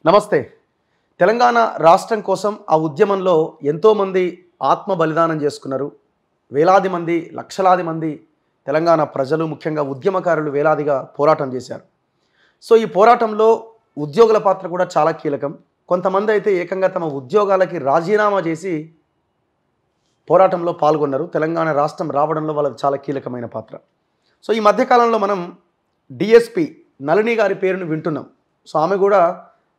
నమస్తే. తెలంగాణ రాష్ట్రం కోసం ఆ ఉద్యమంలో ఎంతోమంది ఆత్మ బలిదానం చేసుకున్నారు. వేలాది మంది, లక్షలాది మంది తెలంగాణ ప్రజలు, ముఖ్యంగా ఉద్యమకారులు వేలాదిగా పోరాటం చేశారు. సో ఈ పోరాటంలో ఉద్యోగుల పాత్ర కూడా చాలా కీలకం. కొంతమంది అయితే ఏకంగా తమ ఉద్యోగాలకి రాజీనామా చేసి పోరాటంలో పాల్గొన్నారు. తెలంగాణ రాష్ట్రం రావడంలో వాళ్ళది చాలా కీలకమైన పాత్ర. సో ఈ మధ్యకాలంలో మనం డిఎస్పి నళిని గారి పేరును వింటున్నాం. సో ఆమె కూడా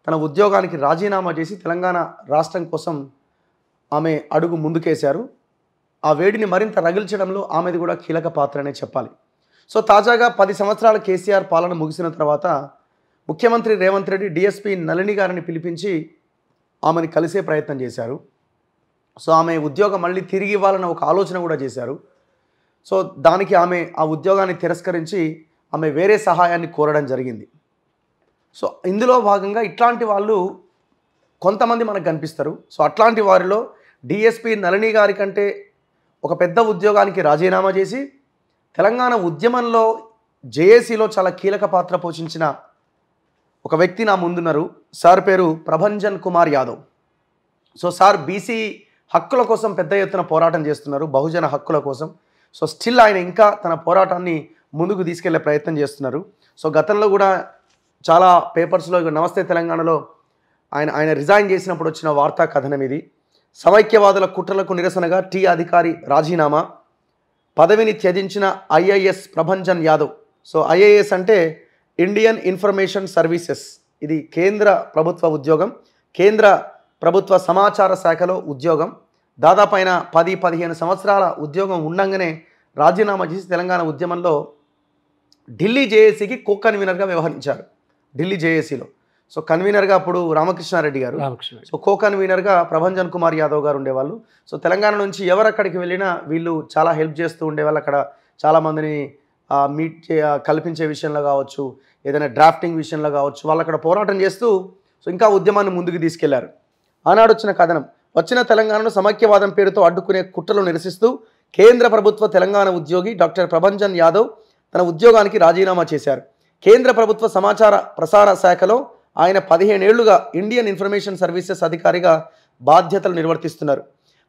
తన ఉద్యోగానికి రాజీనామా చేసి తెలంగాణ రాష్ట్రం కోసం ఆమె అడుగు ముందుకేశారు. ఆ వేడిని మరింత రగిల్చడంలో ఆమెది కూడా కీలక పాత్రనే చెప్పాలి. సో తాజాగా 10 సంవత్సరాల కేసీఆర్ పాలన ముగిసిన తర్వాత ముఖ్యమంత్రి రేవంత్ రెడ్డి డిఎస్పి నళిని గారిని పిలిపించి ఆమెను కలిసే ప్రయత్నం చేశారు. సో ఆమె ఉద్యోగం మళ్ళీ తిరిగి ఇవ్వాలన్న ఒక ఆలోచన కూడా చేశారు. సో దానికి ఆమె ఆ ఉద్యోగాన్ని తిరస్కరించి ఆమె వేరే సహాయాన్ని కోరడం జరిగింది. సో ఇందులో భాగంగా ఇట్లాంటి వాళ్ళు కొంతమంది మనకు కనిపిస్తారు. సో అట్లాంటి వారిలో డిఎస్పి నళిని గారి కంటే ఒక పెద్ద ఉద్యోగానికి రాజీనామా చేసి తెలంగాణ ఉద్యమంలో జేఏసీలో చాలా కీలక పాత్ర పోషించిన ఒక వ్యక్తి నా ముందున్నారు. సార్ పేరు Prabhanjan Kumar Yadav. So sir BC హక్కుల కోసం పెద్ద ఎత్తున పోరాటం చేస్తున్నారు, బహుజన హక్కుల కోసం. సో స్టిల్ ఆయన ఇంకా తన పోరాటాన్ని ముందుకు తీసుకెళ్లే ప్రయత్నం చేస్తున్నారు. సో గతంలో కూడా చాలా పేపర్స్లో నమస్తే తెలంగాణలో ఆయన రిజైన్ చేసినప్పుడు వచ్చిన వార్తా కథనం ఇది. సమైక్యవాదుల కుట్రలకు నిరసనగా టీ అధికారి రాజీనామా, పదవిని త్యజించిన IAS Prabhanjan Yadav. So IAS అంటే ఇండియన్ ఇన్ఫర్మేషన్ సర్వీసెస్, ఇది కేంద్ర ప్రభుత్వ ఉద్యోగం, కేంద్ర ప్రభుత్వ సమాచార శాఖలో ఉద్యోగం. దాదాపు ఆయన 10-15 సంవత్సరాల ఉద్యోగం ఉండంగానే రాజీనామా చేసి తెలంగాణ ఉద్యమంలో ఢిల్లీ జేఏసీకి కో కన్వీనర్గా వ్యవహరించారు. ఢిల్లీ జేఏసీలో సో కన్వీనర్గా అప్పుడు రామకృష్ణారెడ్డి గారు, సో కో కన్వీనర్గా ప్రభంజన్ కుమార్ యాదవ్ గారు ఉండేవాళ్ళు. సో తెలంగాణ నుంచి ఎవరక్కడికి వెళ్ళినా వీళ్ళు చాలా హెల్ప్ చేస్తూ ఉండేవాళ్ళు. అక్కడ చాలామందిని కల్పించే విషయంలో కావచ్చు, ఏదైనా డ్రాఫ్టింగ్ విషయంలో కావచ్చు, వాళ్ళు అక్కడ పోరాటం చేస్తూ సో ఇంకా ఉద్యమాన్ని ముందుకు తీసుకెళ్లారు. ఆనాడు వచ్చిన కథనం, వచ్చిన తెలంగాణను సమైక్యవాదం పేరుతో అడ్డుకునే కుట్రలు నిరసిస్తూ కేంద్ర ప్రభుత్వ తెలంగాణ ఉద్యోగి డాక్టర్ ప్రభంజన్ యాదవ్ తన ఉద్యోగానికి రాజీనామా చేశారు. కేంద్ర ప్రభుత్వ సమాచార ప్రసార శాఖలో ఆయన 15 ఏళ్లుగా ఇండియన్ ఇన్ఫర్మేషన్ సర్వీసెస్ అధికారిగా బాధ్యతలు నిర్వర్తిస్తున్నారు.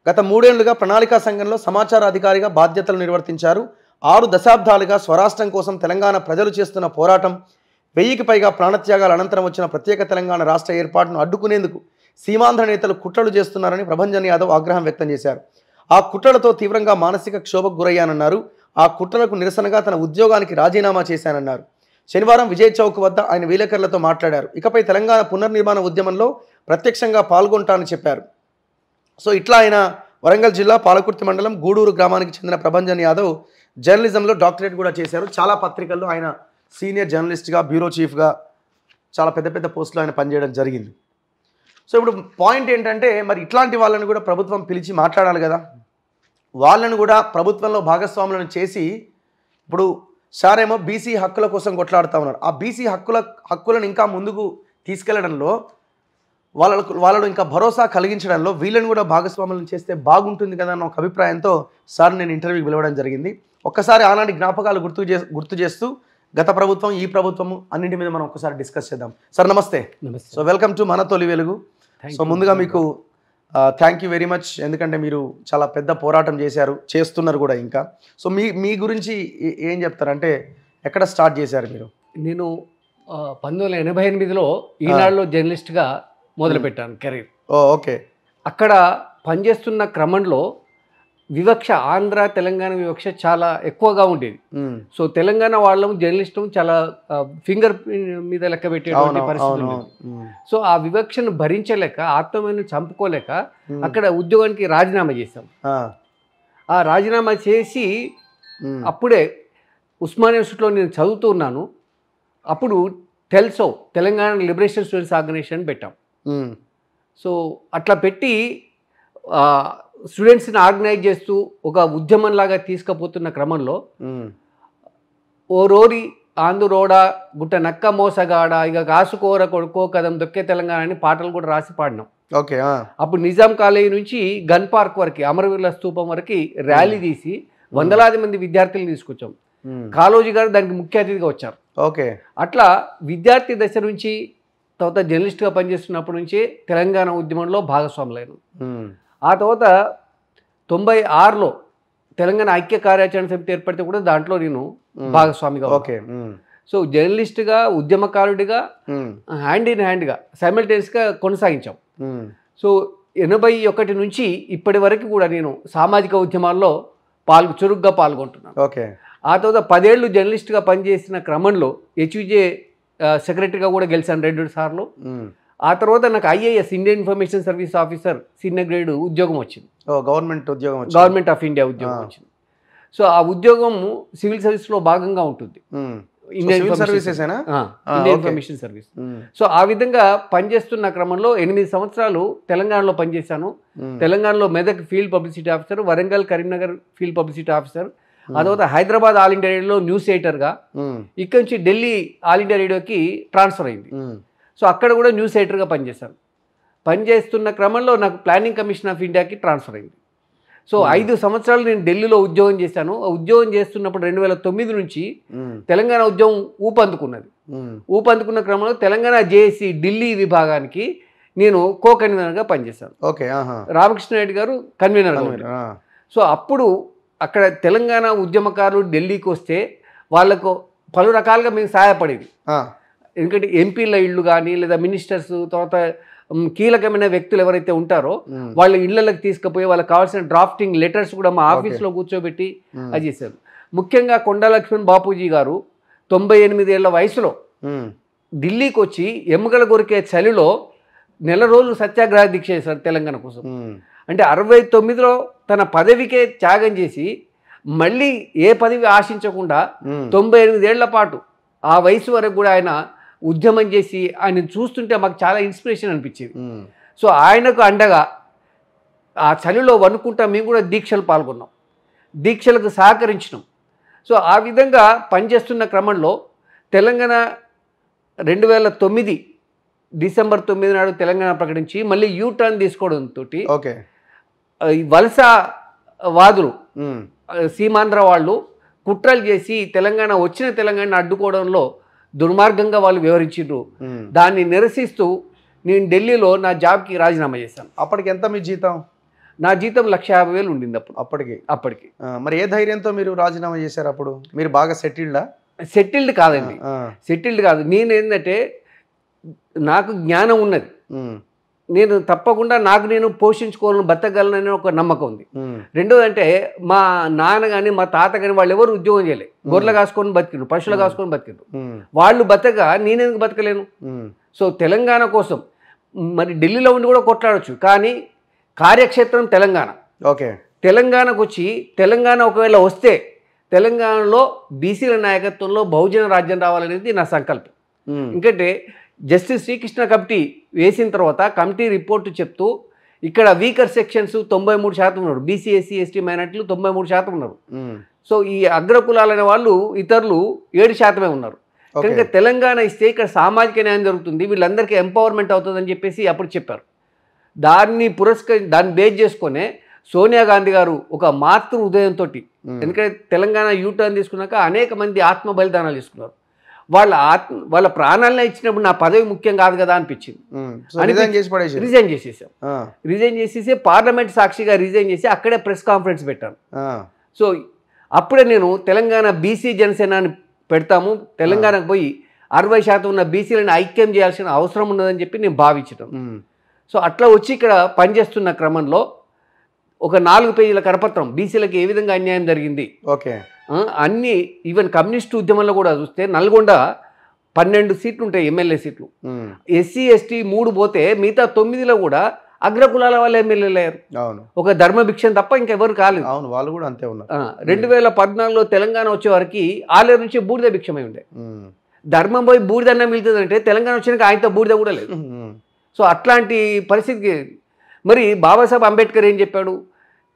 గత 3 ఏళ్లుగా ప్రణాళికా సంఘంలో సమాచార అధికారిగా బాధ్యతలు నిర్వర్తించారు. 6 దశాబ్దాలుగా స్వరాష్ట్రం కోసం తెలంగాణ ప్రజలు చేస్తున్న పోరాటం, 1000కి పైగా ప్రాణత్యాగాల అనంతరం వచ్చిన ప్రత్యేక తెలంగాణ రాష్ట్ర ఏర్పాటును అడ్డుకునేందుకు సీమాంధ్ర నేతలు కుట్రలు చేస్తున్నారని ప్రభంజన్ యాదవ్ ఆగ్రహం వ్యక్తం చేశారు. ఆ కుట్రలతో తీవ్రంగా మానసిక క్షోభకు గురయ్యానన్నారు. ఆ కుట్రలకు నిరసనగా తన ఉద్యోగానికి రాజీనామా చేశానన్నారు. శనివారం విజయ్ చౌక్ వద్ద ఆయన విలేకరులతో మాట్లాడారు. ఇకపై తెలంగాణ పునర్నిర్మాణ ఉద్యమంలో ప్రత్యక్షంగా పాల్గొంటానని చెప్పారు. సో ఇట్లా ఆయన వరంగల్ జిల్లా పాలకుర్తి మండలం గూడూరు గ్రామానికి చెందిన ప్రభంజన్ యాదవ్ జర్నలిజంలో డాక్టరేట్ కూడా చేశారు. చాలా పత్రికల్లో ఆయన సీనియర్ జర్నలిస్ట్గా, బ్యూరో చీఫ్గా చాలా పెద్ద పెద్ద పోస్టులో ఆయన పనిచేయడం జరిగింది. సో ఇప్పుడు పాయింట్ ఏంటంటే, మరి ఇట్లాంటి వాళ్ళని కూడా ప్రభుత్వం పిలిచి మాట్లాడాలి కదా, వాళ్ళను కూడా ప్రభుత్వంలో భాగస్వాములను చేసి, ఇప్పుడు సార్ ఏమో బీసీ హక్కుల కోసం కొట్లాడుతూ ఉన్నారు. ఆ బీసీ హక్కులను ఇంకా ముందుకు తీసుకెళ్లడంలో, వాళ్ళను ఇంకా భరోసా కలిగించడంలో వీళ్ళని కూడా భాగస్వాములను చేస్తే బాగుంటుంది కదా అన్న ఒక అభిప్రాయంతో సార్ నేను ఇంటర్వ్యూకి పిలవడం జరిగింది. ఒక్కసారి ఆనాటి జ్ఞాపకాలు గుర్తు చేస్తూ గత ప్రభుత్వం, ఈ ప్రభుత్వము అన్నింటి మీద మనం ఒకసారి డిస్కస్ చేద్దాం. సార్ నమస్తే. సో వెల్కమ్ టు మన తొలి వెలుగు. సో ముందుగా మీకు థ్యాంక్ యూ వెరీ మచ్, ఎందుకంటే మీరు చాలా పెద్ద పోరాటం చేస్తున్నారు కూడా ఇంకా. సో మీ గురించి ఏం చెప్తారంటే, ఎక్కడ స్టార్ట్ చేశారు మీరు? నేను 1988లో ఈనాడులో జర్నలిస్ట్గా మొదలుపెట్టాను కెరీర్. ఓకే. అక్కడ పనిచేస్తున్న క్రమంలో వివక్ష, ఆంధ్ర తెలంగాణ వివక్ష చాలా ఎక్కువగా ఉండేది. సో తెలంగాణ వాళ్ళం జర్నలిస్టు చాలా ఫింగర్ మీద లెక్క పెట్టేటువంటి పరిస్థితి ఉండేది. సో ఆ వివక్షను భరించలేక, ఆత్మను చంపుకోలేక అక్కడ ఉద్యోగానికి రాజీనామా చేశాం. ఆ రాజీనామా చేసి అప్పుడే ఉస్మానియా యూనివర్సిటీలో నేను చదువుతూ ఉన్నాను. అప్పుడు టెల్సో, తెలంగాణ లిబరేషన్ స్టూడెంట్స్ ఆర్గనైజేషన్ పెట్టాం. సో అట్లా పెట్టి స్టూడెంట్స్ని ఆర్గనైజ్ చేస్తూ ఒక ఉద్యమంలాగా తీసుకుపోతున్న క్రమంలో ఓ రోరి ఆందురోడా గుట్ట నక్క మోసగాడ ఇక కాసుకోర కొడుకో కదం దొక్కే తెలంగాణ అని పాటలు కూడా రాసి పాడినాం. ఓకే. అప్పుడు నిజాం కాలేజీ నుంచి గన్ పార్క్ వరకు, అమరవీరుల స్తూపం వరకు ర్యాలీ తీసి వందలాది మంది విద్యార్థులు తీసుకొచ్చాం. కాళోజీ గారు దానికి ముఖ్య అతిథిగా వచ్చారు. ఓకే. అట్లా విద్యార్థి దశ నుంచి తర్వాత జర్నలిస్ట్గా పనిచేస్తున్నప్పటి నుంచి తెలంగాణ ఉద్యమంలో భాగస్వాములైన. ఆ తర్వాత 96లో తెలంగాణ ఐక్య కార్యాచరణ సమితి ఏర్పడితే కూడా దాంట్లో నేను భాగస్వామిగా. ఓకే. సో జర్నలిస్ట్గా, ఉద్యమకారుడిగా హ్యాండ్ ఇన్ హ్యాండ్గా సైమల్టేనియస్గా కొనసాగించాం. సో 81 నుంచి ఇప్పటి వరకు కూడా నేను సామాజిక ఉద్యమాల్లో చురుగ్గా పాల్గొంటున్నాను. ఓకే. ఆ తర్వాత 10 ఏళ్ళు జర్నలిస్ట్గా పనిచేసిన క్రమంలో హెచ్విజే సెక్రటరీగా కూడా గెలిచాను 2 సార్లు. ఆ తర్వాత నాకు IAS Indian information service officer senior grade ఉద్యోగం వచ్చింది. గవర్నమెంట్ ఆఫ్ ఇండియా ఉద్యోగం వచ్చింది. సో ఆ ఉద్యోగం సివిల్ సర్వీస్లో భాగంగా ఉంటుంది. Indian information service. సో ఆ విధంగా పనిచేస్తున్న క్రమంలో 8 సంవత్సరాలు తెలంగాణలో పనిచేశాను. తెలంగాణలో Medak field publicity officer, Warangal, Karimnagar field publicity officer, ఆ తర్వాత హైదరాబాద్ ఆల్ ఇండియా రేడియోలో న్యూస్ ఎడిటర్గా, ఇక్కడ నుంచి ఢిల్లీ ఆల్ ఇండియా రేడియోకి ట్రాన్స్ఫర్ అయింది. సో అక్కడ కూడా న్యూస్ ఎడిటర్గా పనిచేశాను. పనిచేస్తున్న క్రమంలో నాకు ప్లానింగ్ కమిషన్ ఆఫ్ ఇండియాకి ట్రాన్స్ఫర్ అయింది. సో 5 సంవత్సరాలు నేను ఢిల్లీలో ఉద్యోగం చేశాను. ఆ ఉద్యోగం చేస్తున్నప్పుడు 2009 నుంచి తెలంగాణ ఉద్యమం ఊపందుకున్నది. ఊపందుకున్న క్రమంలో తెలంగాణ జేఏసీ ఢిల్లీ విభాగానికి నేను కో కన్వీనర్గా పనిచేశాను. ఓకే. రామకృష్ణ రెడ్డి గారు కన్వీనర్గా. సో అప్పుడు అక్కడ తెలంగాణ ఉద్యమకారులు ఢిల్లీకి వస్తే వాళ్ళకు పలు రకాలుగా మేము సహాయపడేది. ఎందుకంటే ఎంపీల ఇళ్ళు కానీ లేదా మినిస్టర్స్, తర్వాత కీలకమైన వ్యక్తులు ఎవరైతే ఉంటారో వాళ్ళ ఇళ్లకి తీసుకుపోయి వాళ్ళకి కావాల్సిన డ్రాఫ్టింగ్ లెటర్స్ కూడా మా ఆఫీస్లో కూర్చోబెట్టి అది చేశారు. ముఖ్యంగా కొండా లక్ష్మణ్ బాపూజీ గారు 98 ఏళ్ల వయసులో ఢిల్లీకి వచ్చి ఎముకల కొరికే చలిలో నెల రోజులు సత్యాగ్రహ దీక్ష చేశారు తెలంగాణ కోసం. అంటే 69లో తన పదవికే త్యాగం చేసి మళ్ళీ ఏ పదవి ఆశించకుండా 98 ఏళ్ల పాటు ఆ వయసు వరకు కూడా ఆయన ఉద్యమం చేసి ఆయన చూస్తుంటే మాకు చాలా ఇన్స్పిరేషన్ అనిపించేది. సో ఆయనకు అండగా ఆ చలిలో వణుకుంటా మేము కూడా దీక్షలు పాల్గొన్నాం, దీక్షలకు సహకరించినాం. సో ఆ విధంగా పనిచేస్తున్న క్రమంలో తెలంగాణ 2009 డిసెంబర్ 9 నాడు తెలంగాణ ప్రకటించి మళ్ళీ యూటర్న్ తీసుకోవడంతో వలస వాదులు సీమాంధ్ర వాళ్ళు కుట్రలు చేసి తెలంగాణ వచ్చిన తెలంగాణ అడ్డుకోవడంలో దుర్మార్గంగా వాళ్ళు వివరించారు. దాన్ని నిరసిస్తూ నేను ఢిల్లీలో నా జాబ్కి రాజీనామా చేశాను. అప్పటికి ఎంత మీ జీతం? నా జీతం 1,50,000 ఉండింది అప్పటికి. మరి ఏ ధైర్యంతో మీరు రాజీనామా చేశారు? అప్పుడు మీరు బాగా సెటిల్డ్ కాదండి, సెటిల్డ్ కాదు. నేను ఏంటంటే నాకు జ్ఞానం ఉన్నది, నేను తప్పకుండా నాకు నేను పోషించుకోవాలని బతకగలనని ఒక నమ్మకం ఉంది. రెండోదంటే మా నాన్న కానీ మా తాత కానీ వాళ్ళు ఎవరు ఉద్యోగం చేయలేదు, గొర్రెలు కాసుకొని బతికిండ్రు, పశువులు కాసుకొని బతికిండ్రు. వాళ్ళు నేనెందుకు బతకలేను? సో తెలంగాణ కోసం మరి ఢిల్లీలో ఉండి కూడా కొట్లాడచ్చు, కానీ కార్యక్షేత్రం తెలంగాణ. ఓకే. తెలంగాణకు వచ్చి తెలంగాణ ఒకవేళ వస్తే తెలంగాణలో బీసీల నాయకత్వంలో బహుజన రాజ్యం రావాలనేది నా సంకల్పం. ఎందుకంటే జస్టిస్ శ్రీకృష్ణ కమిటీ వేసిన తర్వాత కమిటీ రిపోర్టు చెప్తూ ఇక్కడ వీకర్ సెక్షన్స్ 93% ఉన్నారు, బీసీ, ఎస్సీ, ఎస్టీ మైనార్టీలు 93% ఉన్నారు. సో ఈ అగ్రకులాలైన వాళ్ళు ఇతరులు 7% ఉన్నారు. కనుక తెలంగాణ ఇస్తే ఇక్కడ సామాజిక న్యాయం జరుగుతుంది, వీళ్ళందరికీ ఎంపవర్మెంట్ అవుతుందని చెప్పేసి అప్పుడు చెప్పారు. దాన్ని బేస్ చేసుకునే సోనియా గాంధీ గారు ఒక మాతృ ఉదయంతో, ఎందుకంటే తెలంగాణ యూటర్న్ తీసుకున్నాక అనేక మంది ఆత్మ బలిదానాలు తీసుకున్నారు, వాళ్ళ ప్రాణాలనే ఇచ్చినప్పుడు నా పదవి ముఖ్యం కాదు కదా అనిపించింది. రిజైన్ చేసేసాం. రిజైన్ చేసేసి పార్లమెంట్ సాక్షిగా రిజైన్ చేసి అక్కడే ప్రెస్ కాన్ఫరెన్స్ పెట్టాను. సో అప్పుడే నేను తెలంగాణ బీసీ జనసేనని పెడతాము, తెలంగాణకు పోయి 60% ఉన్న బీసీలను ఐక్యం చేయాల్సిన అవసరం ఉన్నదని చెప్పి నేను భావించడం. సో అట్లా వచ్చి ఇక్కడ పనిచేస్తున్న క్రమంలో ఒక 4 పేజీల కరపత్రం బీసీలకు ఏ విధంగా అన్యాయం జరిగింది, ఓకే, అన్ని ఈవెన్ కమ్యూనిస్టు ఉద్యమంలో కూడా చూస్తే నల్గొండ 12 సీట్లు ఉంటాయి ఎమ్మెల్యే సీట్లు, ఎస్సీ ఎస్టీ 3 పోతే మిగతా 9లో కూడా అగ్రకులాల వాళ్ళు ఎమ్మెల్యేలు అయ్యారు. ఒక ధర్మభిక్షం తప్ప ఇంకెవరు కాలేదు. వాళ్ళు కూడా అంతే ఉన్నారు. 2014లో తెలంగాణ వచ్చే వారికి ఆలేరు నుంచి బూడిద భిక్షమై ఉండే, ధర్మం పోయి బూడిదన్న మిగులుతుందంటే తెలంగాణ వచ్చినాక ఆయనతో బూడిద కూడా లేదు. సో అట్లాంటి పరిస్థితికి మరి బాబాసాహెబ్ అంబేద్కర్ ఏం చెప్పాడు,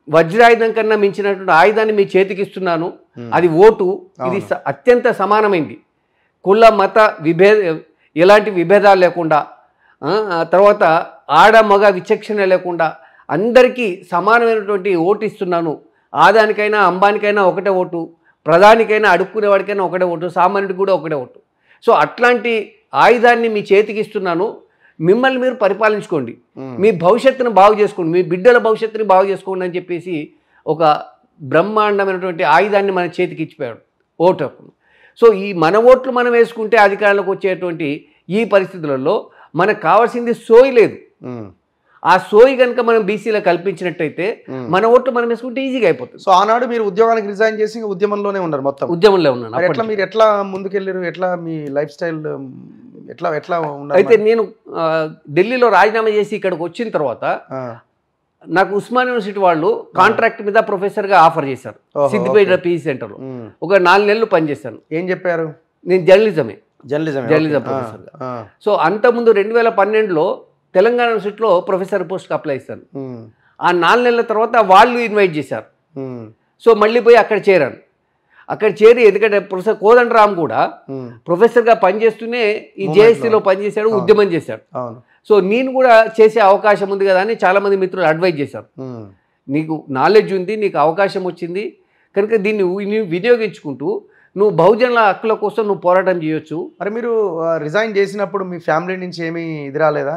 వజ్రాయుధం కన్నా మించినటువంటి ఆయుధాన్ని మీ చేతికి ఇస్తున్నాను, అది ఓటు, ఇది అత్యంత సమానమైంది, కుల మత ఎలాంటి విభేదాలు లేకుండా, తర్వాత ఆడ మగ విచక్షణ లేకుండా అందరికీ సమానమైనటువంటి ఓటు ఇస్తున్నాను, ఆదానికైనా అంబానికైనా ఒకటే ఓటు, ప్రధానికైనా అడుక్కునేవాడికైనా ఒకటే ఓటు, సామాన్యుడికి కూడా ఒకటే ఓటు. సో అట్లాంటి ఆయుధాన్ని మీ చేతికి ఇస్తున్నాను, మిమ్మల్ని మీరు పరిపాలించుకోండి, మీ భవిష్యత్తును బాగు చేసుకోండి, మీ బిడ్డల భవిష్యత్తుని బాగు చేసుకోండి అని చెప్పేసి ఒక బ్రహ్మాండమైనటువంటి ఆయుధాన్ని మన చేతికి ఇచ్చిపోయాడు, ఓటు హక్కును. సో ఈ మన ఓట్లు మనం వేసుకుంటే అధికారంలోకి వచ్చేటువంటి ఈ పరిస్థితులలో మనకు కావాల్సింది సోయి లేదు. ఆ సోయి కనుక మనం బీసీలో కల్పించినట్టయితే మన ఓట్లు మనం వేసుకుంటే ఈజీగా అయిపోతుంది. సో ఆనాడు మీరు ఉద్యోగానికి రిజైన్ చేసి ఉద్యమంలోనే ఉన్నారు, మొత్తం ఉద్యమంలో ఉన్నాను. ఎట్లా మీరు ఎట్లా ముందుకెళ్ళారు, ఎట్లా మీ లైఫ్ స్టైల్ ఎట్లా ఎట్లా ఉన్నారు? అయితే నేను ఢిల్లీలో రాజీనామా చేసి ఇక్కడికి వచ్చిన తర్వాత నాకు ఉస్మాన్ యూనివర్సిటీ వాళ్ళు కాంట్రాక్ట్ మీద ప్రొఫెసర్గా ఆఫర్ చేశారు సిద్దిపేట పీజీ సెంటర్లో. ఒక 4 నెలలు పనిచేశాను. ఏం చెప్పారు? నేను జర్నలిజం ప్రొఫెసర్గా. సో అంతకుముందు 2012లో తెలంగాణ యూనివర్సిటీలో ప్రొఫెసర్ పోస్ట్కి అప్లై చేశాను. ఆ 4 నెలల తర్వాత వాళ్ళు ఇన్వైట్ చేశారు. సో మళ్ళీ పోయి అక్కడ చేరాను. అక్కడ చేరి, ఎందుకంటే ప్రొఫెసర్ కోదండరామ్ కూడా ప్రొఫెసర్గా పనిచేస్తూనే ఈ జేఎస్సీలో పనిచేశాడు, ఉద్యమం చేశాడు. సో నేను కూడా చేసే అవకాశం ఉంది కదా అని చాలామంది మిత్రులు అడ్వైజ్ చేశారు. నీకు నాలెడ్జ్ ఉంది, నీకు అవకాశం వచ్చింది కనుక దీన్ని వినియోగించుకుంటూ నువ్వు బహుజనుల హక్కుల కోసం నువ్వు పోరాటం చేయొచ్చు. మరి మీరు రిజైన్ చేసినప్పుడు మీ ఫ్యామిలీ నుంచి ఏమీ ఇది రాలేదా?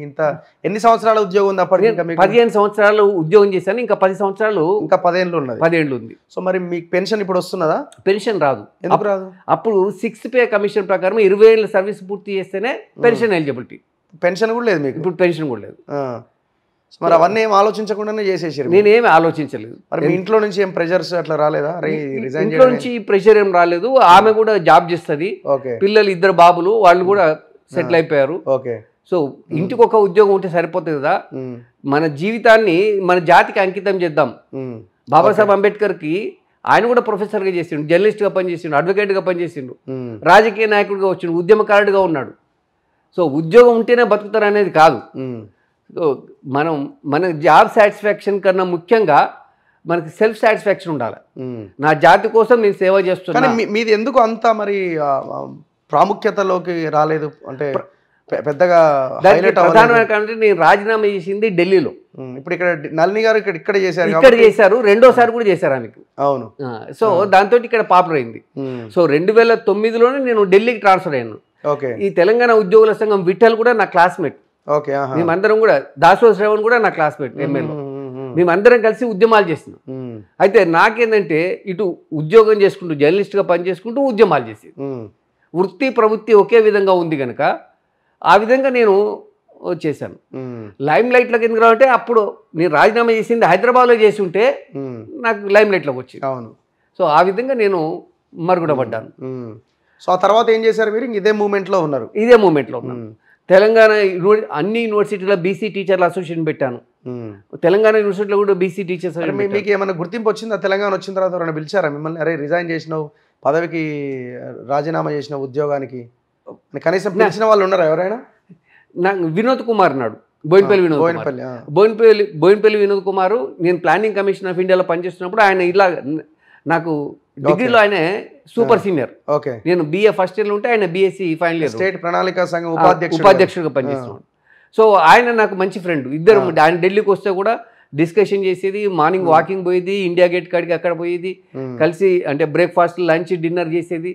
ఇంత ఎన్ని సంవత్సరాల ఉద్యోగం ఉంది అప్పటికి? 15 సంవత్సరాలు ఉద్యోగం చేశాను. ఇంకా 10 సంవత్సరాలు, ఇంకా 10 ఏళ్ళు ఉన్నది. 10 ఏళ్ళు ఉంది. సో మరి మీకు పెన్షన్ ఇప్పుడు వస్తున్నదా? పెన్షన్ రాదు. ఎందుకు రాదు? అప్పుడు 6th పే కమిషన్ ప్రకారం 20 ఏళ్ళ సర్వీస్ పూర్తి చేస్తేనే పెన్షన్ ఎలిజిబిలిటీ. పెన్షన్ కూడా లేదు మీకు? ఇప్పుడు పెన్షన్ కూడా లేదు. మరి అవన్నీ ఏం ఆలోచించకుండానే చేసేసారు? నేనేమి ఆలోచించలేదు. మరి మీ ఇంట్లో నుంచి ఏం ప్రెషర్స్ అట్లా రాలేదా? ఇంట్లో నుంచి ప్రెషర్ ఏం రాలేదు. ఆమె కూడా జాబ్ చేస్తుంది, పిల్లలు 2 బాబులు, వాళ్ళు కూడా సెటిల్ అయిపోయారు. సో ఇంటికి ఒక ఉద్యోగం ఉంటే సరిపోతుంది కదా. మన జీవితాన్ని మన జాతికి అంకితం చేద్దాం. బాబాసాహెబ్ అంబేద్కర్కి ఆయన కూడా ప్రొఫెసర్గా చేసిండు, జర్నలిస్ట్గా పనిచేసిండు, అడ్వకేట్గా పనిచేసిండు, రాజకీయ నాయకుడిగా వచ్చిండు, ఉద్యమకారుడిగా ఉన్నాడు. సో ఉద్యోగం ఉంటేనే బతుకుతారు అనేది కాదు. మన జాబ్ సాటిస్ఫాక్షన్ కన్నా ముఖ్యంగా మనకి సెల్ఫ్ సాటిస్ఫాక్షన్ ఉండాలి. నా జాతి కోసం నేను సేవ చేస్తున్నాను. మీది ఎందుకు అంత మరి ప్రాముఖ్యతలోకి రాలేదు? అంటే పెద్దగా ప్రధానమైన కంటే నేను రాజీనామా చేసింది ఢిల్లీలో. ఇప్పుడు ఇక్కడ నళిని గారు ఇక్కడ చేశారు, రెండోసారి కూడా చేశారు ఆమెకు. అవును. సో దాంతో ఇక్కడ పాపులర్ అయింది. సో 2009లోనే నేను ఢిల్లీకి ట్రాన్స్ఫర్ అయ్యాను. ఈ తెలంగాణ ఉద్యోగుల సంఘం విఠల్ కూడా నా క్లాస్మేట్. మేమందరం కూడా, దాసో శ్రవణ్ కూడా నా క్లాస్మేట్ ఎమ్మెల్యే. మేమందరం కలిసి ఉద్యమాలు చేస్తున్నాం. అయితే నాకేంటంటే ఇటు ఉద్యోగం చేసుకుంటూ జర్నలిస్ట్గా పనిచేసుకుంటూ ఉద్యమాలు చేసేది. వృత్తి ప్రవృత్తి ఒకే విధంగా ఉంది కనుక ఆ విధంగా నేను చేశాను. లైమ్ లైట్లోకి ఎందుకు రావంటే అప్పుడు నేను రాజీనామా చేసింది హైదరాబాద్లో చేసి ఉంటే నాకు లైమ్ లైట్లోకి వచ్చింది. అవును. సో ఆ విధంగా నేను మరుగున పడ్డాను. సో ఆ తర్వాత ఏం చేశారు మీరు? ఇదే మూమెంట్లో ఉన్నారు? ఇదే మూమెంట్లో ఉన్నాను. తెలంగాణ అన్ని యూనివర్సిటీలో బీసీ టీచర్ల అసోసియేషన్ పెట్టాను. తెలంగాణ యూనివర్సిటీలో కూడా బీసీ టీచర్స్. మీకు ఏమైనా గుర్తింపు వచ్చిందా? తెలంగాణ వచ్చిన తర్వాత ఎవరైనా పిలిచారా మిమ్మల్ని? అరే రిజైన్ చేసినావు, పదవికి రాజీనామా చేసిన ఉద్యోగానికి కనీసం పిలిచిన వాళ్ళు ఉన్నారా ఎవరైనా? నాకు వినోద్ కుమార్ నాడు, బోయినపల్లి వినోద్ కుమారు. నేను ప్లానింగ్ కమిషన్ ఆఫ్ ఇండియాలో పనిచేస్తున్నప్పుడు ఆయన ఇలా నాకు డిగ్రీలో ఆయన సూపర్ సీనియర్. నేను BA ఫస్ట్ ఇయర్లో ఉంటే ఆయన BSc ఫైనల్ ఇయర్ స్టేట్ ప్రణాళిక సంఘం ఉపాధ్యక్షుడిగా పనిచేస్తున్నాడు. సో ఆయన నాకు మంచి ఫ్రెండ్. ఇద్దరు ఆయన ఢిల్లీకి వస్తే కూడా డిస్కషన్ చేసేది, మార్నింగ్ వాకింగ్ పోయేది, ఇండియా గేట్ కాడికి అక్కడ పోయేది, కలిసి అంటే బ్రేక్ఫాస్ట్, లంచ్, డిన్నర్ చేసేది.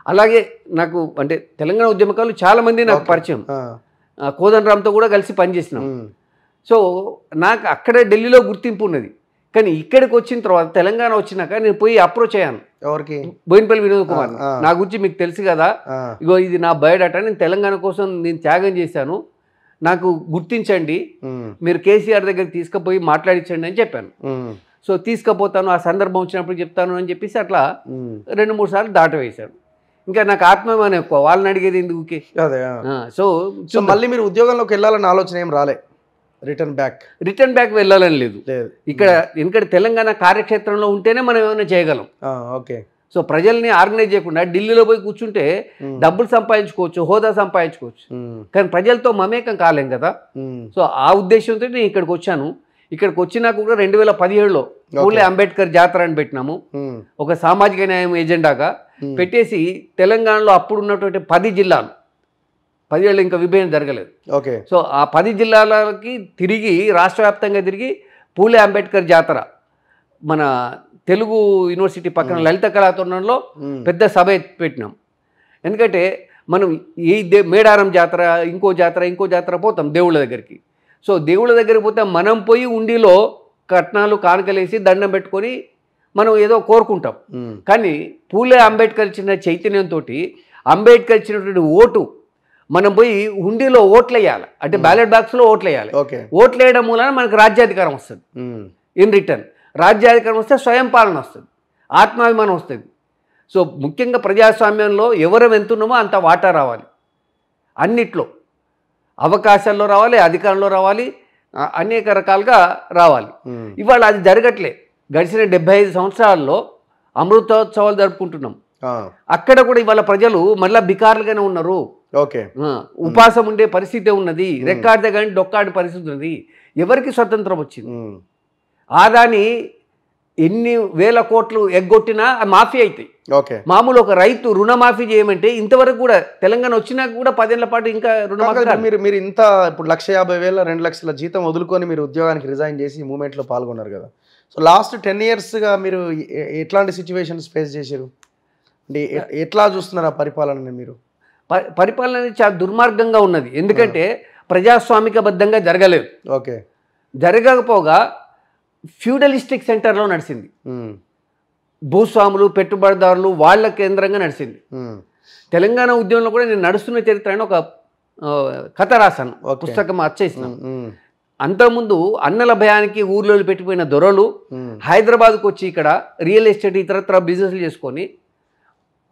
అలాగే నాకు అంటే తెలంగాణ ఉద్యమకాలు చాలా మంది నాకు పరిచయం. కోదండరామ్తో కూడా కలిసి పనిచేసినాం. సో నాకు అక్కడే ఢిల్లీలో గుర్తింపు ఉన్నది. కానీ ఇక్కడికి వచ్చిన తర్వాత తెలంగాణ వచ్చినాక నేను పోయి అప్రోచ్ అయ్యాను. ఎవరికి? బోయినపల్లి వినోద్ కుమార్. నా గురించి మీకు తెలుసు కదా, ఇగో ఇది నా బయోడాటా, నేను తెలంగాణ కోసం నేను త్యాగం చేశాను, నాకు గుర్తించండి, మీరు కేసీఆర్ దగ్గరికి తీసుకుపోయి మాట్లాడించండి అని చెప్పాను. సో తీసుకుపోతాను, ఆ సందర్భం వచ్చినప్పుడు చెప్తాను అని చెప్పేసి అట్లా 2-3 సార్లు దాటవేశాడు. ఇంకా నాకు ఆత్మీయమైన ఎక్కువ, వాళ్ళని అడిగేది ఎందుకు. సో మళ్ళీ మీరు ఉద్యోగంలోకి వెళ్ళాలన్న ఆలోచన ఏం రాలే? రిటర్న్ బ్యాక్ వెళ్ళాలని లేదు ఇక్కడ. ఎందుకంటే తెలంగాణ కార్యక్షేత్రంలో ఉంటేనే మనం ఏమైనా చేయగలం. సో ప్రజల్ని ఆర్గనైజ్ చేయకుండా ఢిల్లీలో పోయి కూర్చుంటే డబ్బులు సంపాదించుకోవచ్చు, హోదా సంపాదించుకోవచ్చు, కానీ ప్రజలతో మమేకం కాలేం కదా. సో ఆ ఉద్దేశంతో నేను ఇక్కడికి వచ్చాను. ఇక్కడికి వచ్చినాక కూడా 2017లో పూలే అంబేద్కర్ జాతర అని పెట్టినాము, ఒక సామాజిక న్యాయం ఎజెండాగా పెట్టేసి తెలంగాణలో అప్పుడు ఉన్నటువంటి 10 జిల్లాలు, 10 ఏళ్ళు ఇంకా విభజన జరగలేదు. సో ఆ 10 జిల్లాలకి తిరిగి రాష్ట్ర వ్యాప్తంగా తిరిగి పూలే అంబేద్కర్ జాతర మన తెలుగు యూనివర్సిటీ పక్కన లలిత కళాతోరణంలో పెద్ద సభ పెట్టినాం. ఎందుకంటే మనం ఈ మేడారం జాతర ఇంకో జాతర పోతాం దేవుళ్ళ దగ్గరికి. సో దేవుళ్ళ దగ్గరికి పోతే మనం పోయి ఉండిలో కట్నాలు కానుకలేసి దండం పెట్టుకొని మనం ఏదో కోరుకుంటాం. కానీ పూలే అంబేద్కర్ ఇచ్చిన చైతన్యంతో అంబేద్కర్ ఇచ్చినటువంటి ఓటు మనం పోయి హుండీలో ఓట్లు వేయాలి, అంటే బ్యాలెట్ బాక్స్లో ఓట్లు వేయాలి. ఓట్లు వేయడం మూలన మనకు రాజ్యాధికారం వస్తుంది. ఇన్ రిటర్న్ రాజ్యాధికారం వస్తే స్వయం పాలన వస్తుంది, ఆత్మాభిమానం వస్తుంది. సో ముఖ్యంగా ప్రజాస్వామ్యంలో ఎవరం ఎంతున్నామో అంత వాటా రావాలి, అన్నిట్లో అవకాశాల్లో రావాలి, అధికారంలో రావాలి, అనేక రకాలుగా రావాలి. ఇవాళ అది జరగట్లే. గడిచిన 75 సంవత్సరాల్లో అమృతోత్సవాలు జరుపుకుంటున్నాం. అక్కడ కూడా ఇవాళ ప్రజలు మళ్ళీ బికారులుగానే ఉన్నారు. ఉపాసం ఉండే పరిస్థితి ఉన్నది, రెక్కాడితే కానీ డొక్కాడి పరిస్థితి ఉన్నది. ఎవరికి స్వతంత్రం వచ్చింది? ఆదాని ఎన్ని వేల కోట్లు ఎగ్గొట్టినా మాఫీ అవుతాయి. మామూలు ఒక రైతు రుణమాఫీ చేయమంటే ఇంతవరకు కూడా తెలంగాణ వచ్చినా కూడా 10 ఏళ్ల పాటు ఇంకా రుణమాఫీ. మీరు ఇంత ఇప్పుడు 1,50,000 2 లక్షల జీతం వదులుకొని మీరు ఉద్యోగానికి రిజైన్ చేసి ఈ మూమెంట్లో పాల్గొన్నారు కదా. సో లాస్ట్ 10 ఇయర్స్గా మీరు ఎట్లాంటి సిచ్యువేషన్స్ ఫేస్ చేశారు? అంటే ఎట్లా చూస్తున్నారు ఆ పరిపాలనని మీరు? పరిపాలన అనేది చాలా దుర్మార్గంగా ఉన్నది. ఎందుకంటే ప్రజాస్వామికబద్ధంగా జరగలేదు. జరగకపోగా ఫ్యూడలిస్టిక్ సెంటర్లో నడిచింది. భూస్వాములు, పెట్టుబడిదారులు వాళ్ళ కేంద్రంగా నడిచింది. తెలంగాణ ఉద్యమంలో కూడా నేను నడుస్తున్న చరిత్ర అని ఒక కథ రాశాను, పుస్తకం అచ్చేసినాను. అంతకుముందు అన్నల భయానికి ఊర్లో పెట్టిపోయిన దొరలు హైదరాబాద్కు వచ్చి ఇక్కడ రియల్ ఎస్టేట్ ఇతరత్ర బిజినెస్లు చేసుకొని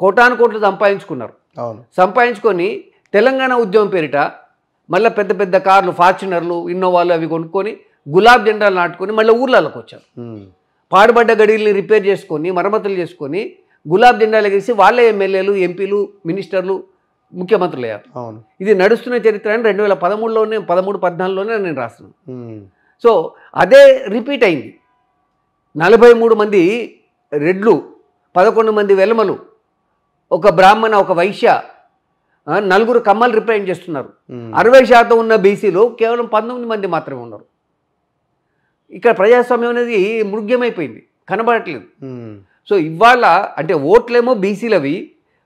కోటాను కోట్లు సంపాదించుకున్నారు. సంపాదించుకొని తెలంగాణ ఉద్యమం పేరిట మళ్ళీ పెద్ద పెద్ద కార్లు, ఫార్చునర్లు, ఇన్నోవాలు అవి కొనుక్కొని గులాబ్ జెండాలు నాటుకొని మళ్ళీ ఊర్లలోకి వచ్చారు. పాడుబడ్డ గడిల్ని రిపేర్ చేసుకొని మరమ్మతులు చేసుకొని గులాబ్ జెండాలు ఎగిసి వాళ్ళే ఎమ్మెల్యేలు, ఎంపీలు, మినిస్టర్లు, ముఖ్యమంత్రులు అయ్యారు. ఇది నడుస్తున్న చరిత్ర అని 2013లోనే 13-14లోనే నేను రాస్తున్నాను. సో అదే రిపీట్ అయింది. 43 మంది రెడ్లు, 11 మంది వెలమలు, ఒక బ్రాహ్మణ, ఒక వైశ్య, 4 కమ్మలు రిప్రజెంట్ చేస్తున్నారు. 60% ఉన్న బీసీలో కేవలం 19 మంది మాత్రమే ఉన్నారు. ఇక్కడ ప్రజాస్వామ్యం అనేది మృగ్యమైపోయింది, కనబడట్లేదు. సో ఇవాళ అంటే ఓట్లేమో బీసీలవి,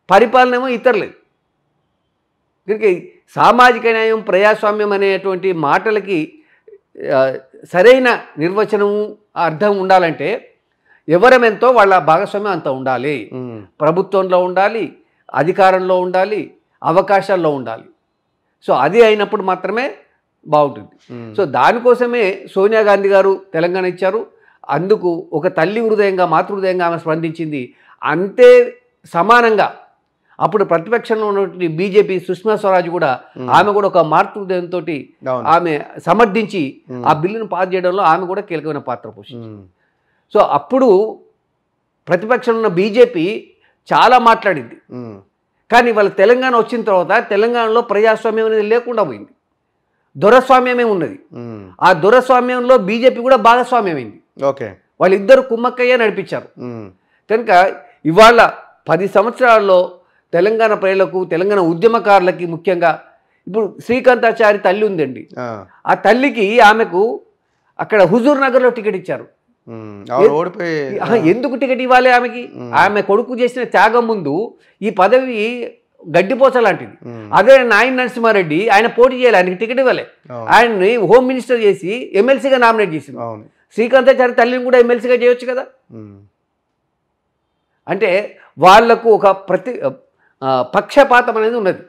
పరిపాలన ఏమో ఇతరులేదు. దీనికి సామాజిక న్యాయం, ప్రజాస్వామ్యం అనేటువంటి మాటలకి సరైన నిర్వచనము, అర్థం ఉండాలంటే ఎవరమెంతో వాళ్ళ భాగస్వామ్యం అంత ఉండాలి. ప్రభుత్వంలో ఉండాలి, అధికారంలో ఉండాలి, అవకాశాల్లో ఉండాలి. సో అది అయినప్పుడు మాత్రమే బాగుంటుంది. సో దానికోసమే సోనియా గాంధీ గారు తెలంగాణ ఇచ్చారు. అందుకు ఒక తల్లి హృదయంగా, మాతృహృదయంగా ఆమె స్పందించింది. అంతే సమానంగా అప్పుడు ప్రతిపక్షంలో ఉన్నటువంటి బీజేపీ సుష్మా స్వరాజ్ కూడా ఆమె కూడా ఒక మాతృహృదయంతో ఆమె సమర్థించి ఆ బిల్లును పాస్ చేయడంలో ఆమె కూడా కీలకమైన పాత్ర పోషించింది. సో అప్పుడు ప్రతిపక్షంలో ఉన్న బీజేపీ చాలా మాట్లాడింది. కానీ వాళ్ళ తెలంగాణ వచ్చిన తర్వాత తెలంగాణలో ప్రజాస్వామ్యం అనేది లేకుండా పోయింది, దొరస్వామ్యమే ఉన్నది. ఆ దొరస్వామ్యంలో బీజేపీ కూడా భాగస్వామ్యమైంది. వాళ్ళిద్దరు కుమ్మక్కయ్యే నడిపించారు. కనుక ఇవాళ 10 సంవత్సరాల్లో తెలంగాణ ప్రజలకు, తెలంగాణ ఉద్యమకారులకి, ముఖ్యంగా ఇప్పుడు శ్రీకాంతాచారి తల్లి ఉందండి, ఆ తల్లికి ఆమెకు అక్కడ హుజూర్ నగర్లో టికెట్ ఇచ్చారు. ఎందుకు టికెట్ ఇవ్వాలి ఆమెకి? ఆమె కొడుకు చేసిన త్యాగం ముందు ఈ పదవి గడ్డిపోచ లాంటిది. అదే నాయన నరసింహారెడ్డి ఆయన పోటీ చేయాలి, ఆయనకి టికెట్ ఇవ్వలే. ఆయన్ని హోమ్ మినిస్టర్ చేసి ఎమ్మెల్సీగా నామినేట్ చేసింది. శ్రీకాంతాచారి తల్లిని కూడా ఎమ్మెల్సీగా చేయొచ్చు కదా. అంటే వాళ్లకు ఒక పక్షపాతం అనేది ఉన్నది.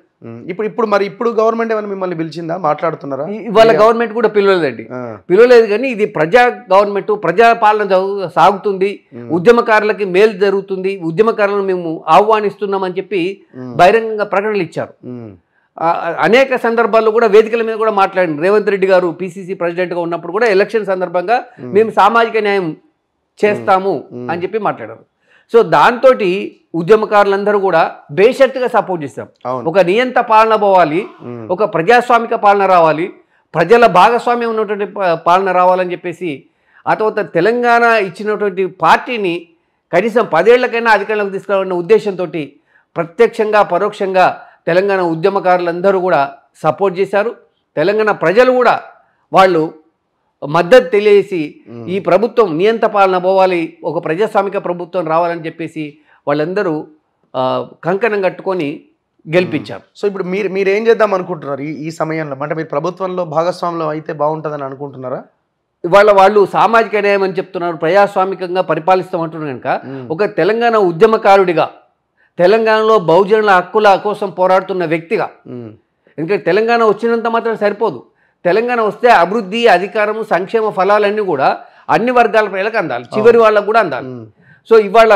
ఇప్పుడు గవర్నమెంట్ ఏమైనా మిమ్మల్ని పిలిచిందా, మాట్లాడుతున్నారా? ఇవాళ గవర్నమెంట్ కూడా పిలవలేదండి, పిలవలేదు. కానీ ఇది ప్రజా గవర్నమెంట్, ప్రజాపాలన సాగుతుంది, ఉద్యమకారులకి మేలు జరుగుతుంది, ఉద్యమకారులను మేము ఆహ్వానిస్తున్నామని చెప్పి బహిరంగంగా ప్రకటనలు ఇచ్చారు. అనేక సందర్భాల్లో కూడా వేదికల మీద కూడా మాట్లాడింది. రేవంత్ రెడ్డి గారు పిసిసి ప్రెసిడెంట్గా ఉన్నప్పుడు కూడా ఎలక్షన్ సందర్భంగా మేము సామాజిక న్యాయం చేస్తాము అని చెప్పి మాట్లాడారు. సో దాంతో ఉద్యమకారులందరూ కూడా బేషరతుగా సపోర్ట్ చేస్తాం. ఒక నియంత పాలన పోవాలి, ఒక ప్రజాస్వామిక పాలన రావాలి, ప్రజల భాగస్వామ్యం ఉన్నటువంటి పాలన రావాలని చెప్పేసి, ఆ తర్వాత తెలంగాణ ఇచ్చినటువంటి పార్టీని కనీసం 10 ఏళ్లకైనా అధికారంలోకి తీసుకురావాలన్న ఉద్దేశంతో ప్రత్యక్షంగా పరోక్షంగా తెలంగాణ ఉద్యమకారులందరూ కూడా సపోర్ట్ చేశారు. తెలంగాణ ప్రజలు కూడా వాళ్ళు మద్దతు తెలియజేసి ఈ ప్రభుత్వం నియంత పాలన పోవాలి, ఒక ప్రజాస్వామిక ప్రభుత్వం రావాలని చెప్పేసి వాళ్ళందరూ కంకణం కట్టుకొని గెలిపించారు. సో ఇప్పుడు మీరు ఏం చేద్దాం అనుకుంటున్నారు ఈ సమయంలో? అంటే మీరు ప్రభుత్వంలో భాగస్వామ్యం అయితే బాగుంటుందని అనుకుంటున్నారా? ఇవాళ వాళ్ళు సామాజిక న్యాయం అని చెప్తున్నారు, ప్రజాస్వామికంగా పరిపాలిస్తామంటున్నారు కనుక ఒక తెలంగాణ ఉద్యమకారుడిగా, తెలంగాణలో బహుజనుల హక్కుల కోసం పోరాడుతున్న వ్యక్తిగా, ఎందుకంటే తెలంగాణ వచ్చినంత మాత్రం సరిపోదు. తెలంగాణ వస్తే అభివృద్ధి, అధికారము, సంక్షేమ ఫలాలన్నీ కూడా అన్ని వర్గాల ప్రజలకు అందాలి, చివరి వాళ్ళకు కూడా అందాలి. సో ఇవాళ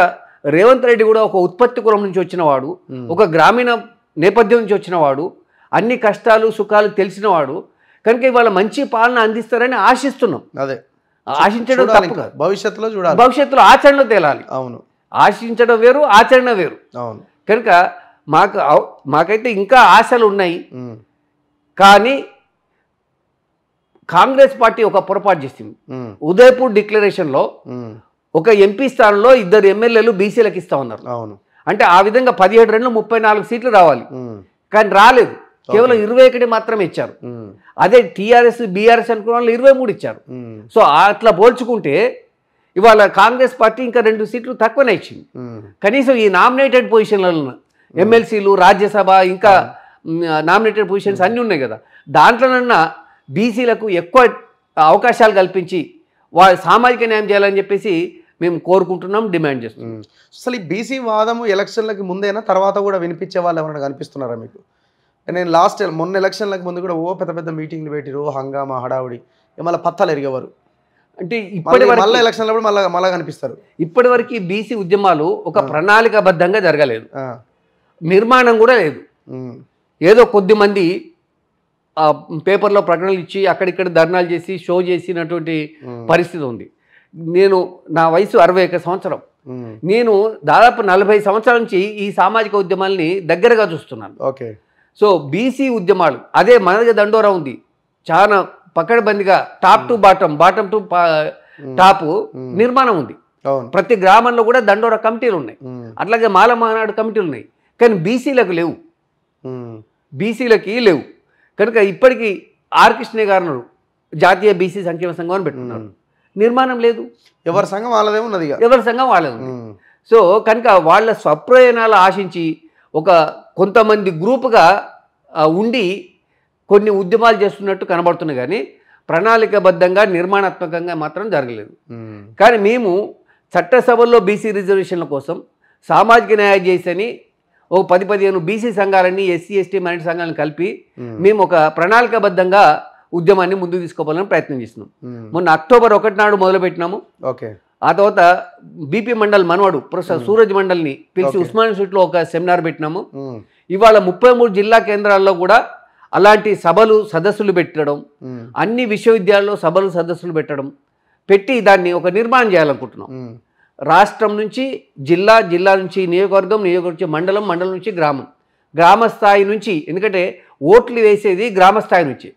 రేవంత్ రెడ్డి కూడా ఒక ఉత్పత్తి కులం నుంచి వచ్చినవాడు, ఒక గ్రామీణ నేపథ్యం నుంచి వచ్చినవాడు, అన్ని కష్టాలు సుఖాలు తెలిసినవాడు కనుక ఇవాళ మంచి పాలన అందిస్తారని ఆశిస్తున్నాం. అదే ఆశించడం తప్పు కాదు, భవిష్యత్తులో చూడాలి, భవిష్యత్తులో ఆచరణలో తేలాలి. అవును, ఆశించడం వేరు, ఆచరణ వేరు. అవును. కనుక మాకైతే ఇంకా ఆశలు ఉన్నాయి. కానీ కాంగ్రెస్ పార్టీ ఒక పొరపాటు చేసింది. ఉదయపూర్ డిక్లరేషన్లో ఒక ఎంపీ స్థానంలో 2 ఎమ్మెల్యేలు బీసీలకు ఇస్తా ఉన్నారు. అవును, అంటే ఆ విధంగా 17 రెండు 34 సీట్లు రావాలి, కానీ రాలేదు. కేవలం 21 మాత్రమే ఇచ్చారు. అదే టీఆర్ఎస్ బీఆర్ఎస్ అనుకున్న వాళ్ళు 23 ఇచ్చారు. సో అట్లా పోల్చుకుంటే ఇవాళ కాంగ్రెస్ పార్టీ ఇంకా 2 సీట్లు తక్కువనే ఇచ్చింది. కనీసం ఈ నామినేటెడ్ పొజిషన్లలో ఎమ్మెల్సీలు, రాజ్యసభ, ఇంకా నామినేటెడ్ పొజిషన్స్ అన్నీ ఉన్నాయి కదా, దాంట్లోనన్నా బీసీలకు ఎక్కువ అవకాశాలు కల్పించి వాళ్ళ సామాజిక న్యాయం చేయాలని చెప్పేసి మేము కోరుకుంటున్నాం, డిమాండ్ చేస్తున్నాం. అసలు ఈ బీసీ వాదము ఎలక్షన్లకి ముందేనా తర్వాత కూడా వినిపించే వాళ్ళు ఎవరైనా కనిపిస్తున్నారా మీకు? నేను మొన్న ఎలక్షన్లకు ముందు కూడా పెద్ద పెద్ద మీటింగ్లు పెట్టిరు, హంగామా, హడావుడి, మళ్ళీ పత్తాలు ఎరిగేవారు. అంటే ఇప్పటి మళ్ళీ ఎలక్షన్లప్పుడు మళ్ళీ కనిపిస్తారు. ఇప్పటి వరకు బీసీ ఉద్యమాలు ఒక ప్రణాళికాబద్ధంగా జరగలేదు, నిర్మాణం కూడా లేదు. ఏదో కొద్దిమంది పేపర్లో ప్రకటనలు ఇచ్చి అక్కడిక్కడ ధర్నాలు చేసి షో చేసినటువంటి పరిస్థితి ఉంది. నా వయసు 61 సంవత్సరం. నేను దాదాపు 40 సంవత్సరాల నుంచి ఈ సామాజిక ఉద్యమాల్ని దగ్గరగా చూస్తున్నాను. ఓకే. సో బీసీ ఉద్యమాలు అదే మన దగ్గర దండోరా ఉంది, చాలా పకడ్బందీగా top to bottom to top నిర్మాణం ఉంది. ప్రతి గ్రామంలో కూడా దండోరా కమిటీలు ఉన్నాయి, అట్లాగే మాల మహానాడు కమిటీలు ఉన్నాయి. కానీ బీసీలకు లేవు, బీసీలకి లేవు. కనుక ఇప్పటికీ ఆర్ కృష్ణయ్య గారు జాతీయ బీసీ సంక్షేమ సంఘం అని పెట్టుకున్నారు, నిర్మాణం లేదు. ఎవరి సంఘం వాళ్ళదే ఉన్నది, ఎవరి సంఘం వాళ్ళదే ఉంది. సో కనుక వాళ్ళ స్వప్రయోజనాలు ఆశించి ఒక కొంతమంది గ్రూపుగా ఉండి కొన్ని ఉద్యమాలు చేస్తున్నట్టు కనబడుతున్నాయి, కానీ ప్రణాళికాబద్ధంగా నిర్మాణాత్మకంగా మాత్రం జరగలేదు. కానీ మేము చట్టసభల్లో బీసీ రిజర్వేషన్ల కోసం సామాజిక న్యాయం చేసని ఓ 10-15 బీసీ సంఘాలని, ఎస్సీ ఎస్టీ మైనారిటీ సంఘాలను కలిపి మేము ఒక ప్రణాళికాబద్ధంగా ఉద్యమాన్ని ముందుకు తీసుకోవాలని ప్రయత్నం చేస్తున్నాం. మొన్న అక్టోబర్ 1 నాడు మొదలుపెట్టినాము. ఓకే. ఆ తర్వాత బీపీ మండల్ మనవాడు ప్రొఫెసర్ సూరజ్ మండల్ని పిలిచి ఉస్మాన్ యూనివర్సిటీలో ఒక సెమినార్ పెట్టినాము. ఇవాళ 33 జిల్లా కేంద్రాల్లో కూడా అలాంటి సభలు సదస్సులు పెట్టడం, అన్ని విశ్వవిద్యాలయాల్లో సభలు సదస్సులు పెట్టి దాన్ని ఒక నిర్మాణం చేయాలనుకుంటున్నాం. రాష్ట్రం నుంచి జిల్లా, జిల్లా నుంచి నియోజకవర్గం, నియోజకవర్గం నుంచి మండలం, మండలం నుంచి గ్రామ స్థాయి నుంచి, ఎందుకంటే ఓట్లు వేసేది గ్రామ స్థాయి నుంచి,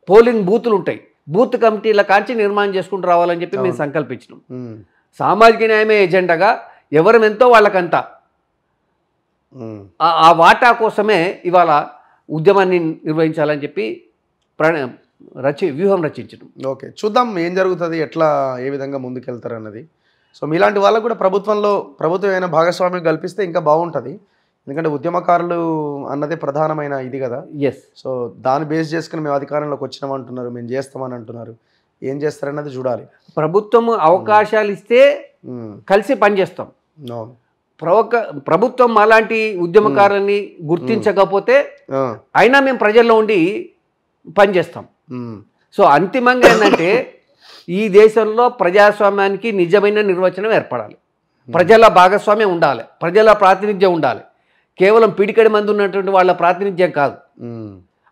పోలింగ్ బూతులు ఉంటాయి, బూత్ కమిటీల కాంచి నిర్మాణం చేసుకుంటూ రావాలని చెప్పి మేము సంకల్పించినాం. సామాజిక న్యాయమే ఎజెండాగా ఎవరమెంతో వాళ్ళకంతా ఆ వాటా కోసమే ఇవాళ ఉద్యమాన్ని నిర్వహించాలని చెప్పి వ్యూహం రచించడం. ఓకే, చూద్దాం ఏం జరుగుతుంది, ఎట్లా ఏ విధంగా ముందుకెళ్తారు అన్నది. సో మీలాంటి వాళ్ళకు కూడా ప్రభుత్వం ఏమైనా భాగస్వామ్యం కల్పిస్తే ఇంకా బాగుంటుంది, ఎందుకంటే ఉద్యమకారులు అన్నదే ప్రధానమైన ఇది కదా. ఎస్. సో దాన్ని బేస్ చేసుకుని మేము అధికారంలోకి వచ్చినామంటున్నారు, మేము చేస్తామని అంటున్నారు, ఏం చేస్తారన్నది చూడాలి. ప్రభుత్వం అవకాశాలు ఇస్తే కలిసి పనిచేస్తాం. ప్రభుత్వం అలాంటి ఉద్యమకారులని గుర్తించకపోతే అయినా మేము ప్రజల్లో ఉండి పనిచేస్తాం. సో అంతిమంగా ఏంటంటే ఈ దేశంలో ప్రజాస్వామ్యానికి నిజమైన నిర్వచనం ఏర్పడాలి, ప్రజల భాగస్వామ్యం ఉండాలి, ప్రజల ప్రాతినిధ్యం ఉండాలి. కేవలం పిడికడి మంది ఉన్నటువంటి వాళ్ళ ప్రాతినిధ్యం కాదు,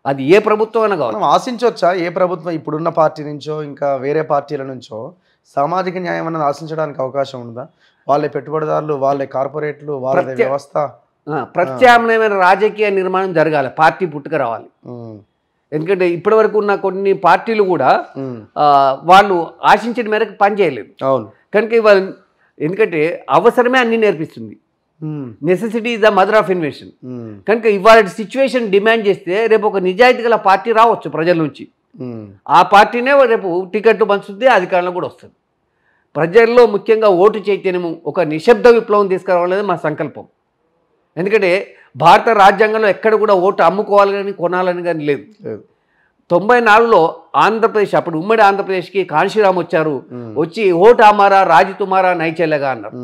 అది ఏ ప్రభుత్వం అయినా కావాలి. ఆశించవచ్చా ఏ ప్రభుత్వం ఇప్పుడున్న పార్టీ నుంచో ఇంకా వేరే పార్టీల నుంచో సామాజిక న్యాయం అన్నది ఆశించడానికి అవకాశం ఉందా? వాళ్ళే పెట్టుబడిదారులు, వాళ్ళే కార్పొరేట్లు, వాళ్ళ వ్యవస్థ, ప్రత్యామ్నాయమైన రాజకీయ నిర్మాణం జరగాలి, పార్టీ పుట్టుక రావాలి. ఎందుకంటే ఇప్పటి వరకు ఉన్న కొన్ని పార్టీలు కూడా వాళ్ళు ఆశించిన మేరకు పనిచేయలేదు. అవును. కనుక ఇవాళ ఎందుకంటే అవసరమే అన్ని నేర్పిస్తుంది, necessity is the mother of invention. కనుక ఇవాళ సిచ్యువేషన్ డిమాండ్ చేస్తే రేపు ఒక నిజాయితీ గల పార్టీ రావచ్చు ప్రజల నుంచి, ఆ పార్టీనే రేపు టికెట్లు పంచుతుంది, అధికారంలో కూడా వస్తుంది. ప్రజల్లో ముఖ్యంగా ఓటు చైతన్యము, ఒక నిశ్శబ్ద విప్లవం తీసుకురావాలనేది మా సంకల్పం. ఎందుకంటే భారత రాజ్యాంగంలో ఎక్కడ కూడా ఓటు అమ్ముకోవాలి కానీ కొనాలని కానీ లేదు. 94లో ఆంధ్రప్రదేశ్, అప్పుడు ఉమ్మడి ఆంధ్రప్రదేశ్కి కాంశీరామ్ వచ్చారు. వచ్చి ఓటు అమ్మారా రాజు తుమారా నైచెల్లగా అన్నారు.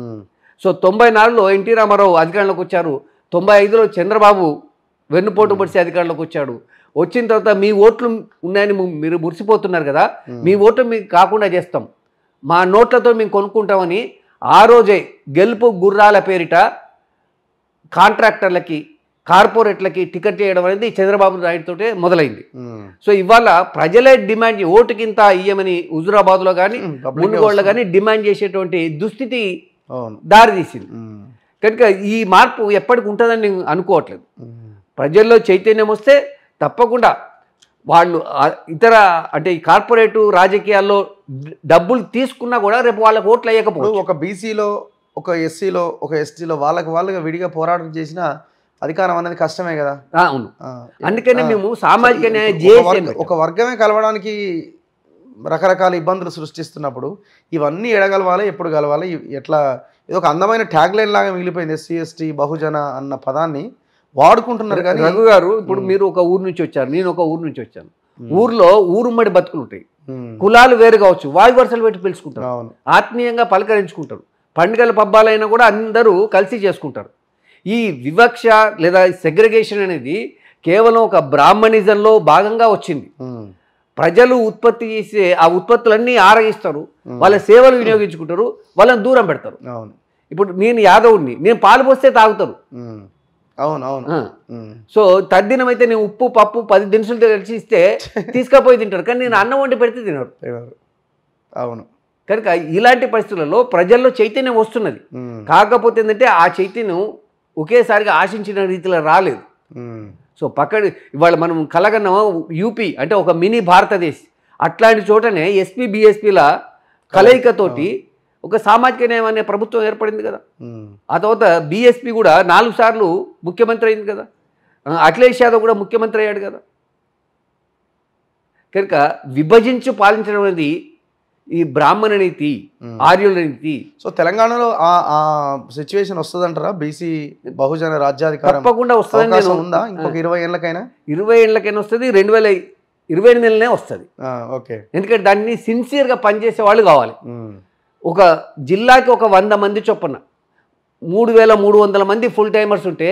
సో 94లో ఎన్టీ రామారావు అధికారంలోకి వచ్చారు. 95లో చంద్రబాబు వెన్నుపోటు పొడిచి అధికారంలోకి వచ్చాడు. వచ్చిన తర్వాత మీ ఓట్లు ఉన్నాయని మీరు మురిసిపోతున్నారు కదా, మీ ఓట్లు మీకు కాకుండా చేస్తాం, మా నోట్లతో మేము కొనుక్కుంటామని ఆ రోజే గెలుపు గుర్రాల పేరిట కాంట్రాక్టర్లకి కార్పొరేట్లకి టికెట్ చేయడం అనేది చంద్రబాబు నాయుడుతోటే మొదలైంది. సో ఇవాళ ప్రజలే డిమాండ్ ఓటుకింత ఇయ్యమని హుజురాబాద్లో కానీ మునుగోడులో కానీ డిమాండ్ చేసేటువంటి దుస్థితి దారితీసింది. కనుక ఈ మార్పు ఎప్పటికి ఉంటుందని నేను అనుకోవట్లేదు. ప్రజల్లో చైతన్యం వస్తే తప్పకుండా వాళ్ళు ఇతర అంటే ఈ కార్పొరేటు రాజకీయాల్లో డబ్బులు తీసుకున్నా కూడా రేపు వాళ్ళకి ఓట్లు వేయకపోవచ్చు. ఒక బీసీలో, ఒక ఎస్సీలో, ఒక ఎస్టీలో వాళ్ళగా విడిగా పోరాటం చేసిన అధికారం అనేది కష్టమే కదా. అవును, అందుకనే మేము సామాజిక ఒక వర్గమే కలవడానికి రకరకాల ఇబ్బందులు సృష్టిస్తున్నప్పుడు ఇవన్నీ ఎడగలవాలి, ఎప్పుడు కలవాలి, ఎట్లా, ఇది ఒక అందమైన ట్యాగ్ లైన్ లాగా మిగిలిపోయింది. ఎస్సీ ఎస్టీ బహుజన అన్న పదాన్ని వాడుకుంటున్నారు. కానీ రఘు గారు, ఇప్పుడు మీరు ఒక ఊరు నుంచి వచ్చారు, నేను ఒక ఊరు నుంచి వచ్చాను. ఊర్లో ఊరుమ్మడి బతుకులు ఉంటాయి, కులాలు వేరు కావచ్చు, వాయు వరుసలు పెట్టి పిలుచుకుంటారు, ఆత్మీయంగా పలకరించుకుంటారు, పండుగల పబ్బాలైనా కూడా అందరూ కలిసి చేసుకుంటారు. ఈ వివక్ష లేదా సెగ్రిగేషన్ అనేది కేవలం ఒక బ్రాహ్మణిజంలో భాగంగా వచ్చింది. ప్రజలు ఉత్పత్తి చేసే ఆ ఉత్పత్తులన్నీ ఆరగిస్తారు, వాళ్ళ సేవలు వినియోగించుకుంటారు, వాళ్ళని దూరం పెడతారు. ఇప్పుడు నేను యాదవుడిని, నేను పాలు పోస్తే తాగుతారు. సో తద్దినం అయితే నేను ఉప్పు పప్పు 10 దినుసులతో కలిసి ఇస్తే తీసుకపోయి తింటారు, కానీ నేను అన్నం వండి పెడితే తినరు. అవును. కనుక ఇలాంటి పరిస్థితులలో ప్రజల్లో చైతన్యం వస్తున్నది. కాకపోతే ఏంటంటే ఆ చైతన్యం ఒకేసారిగా ఆశించిన రీతిలో రాలేదు. సో ఇవాళ మనం కలగన్న యూపీ అంటే ఒక మినీ భారతదేశ్, అట్లాంటి చోటనే ఎస్పీ బీఎస్పీల కలయికతోటి ఒక సామాజిక న్యాయం అనే ప్రభుత్వం ఏర్పడింది కదా. ఆ తర్వాత బీఎస్పీ కూడా 4 సార్లు ముఖ్యమంత్రి అయింది కదా. అఖిలేష్ యాదవ్ కూడా ముఖ్యమంత్రి అయ్యాడు కదా. కనుక విభజించి పాలించడం అనేది ఈ బ్రాహ్మణ నీతి, ఆర్యుల నీతి. సో తెలంగాణలో ఆ సిచ్యువేషన్ వస్తుందంటారా? బీసీ బహుజన రాజ్యాధికారం తప్పకుండా వస్తుంది. ఉందా ఇంకొక 20 ఏళ్ళకైనా? 20 ఏళ్ళకైనా వస్తుంది, 2028 వస్తుంది. ఓకే. ఎందుకంటే దాన్ని సిన్సియర్గా పనిచేసే వాళ్ళు కావాలి. ఒక జిల్లాకి ఒక 100 మంది చొప్పున 3300 మంది ఫుల్ టైమర్స్ ఉంటే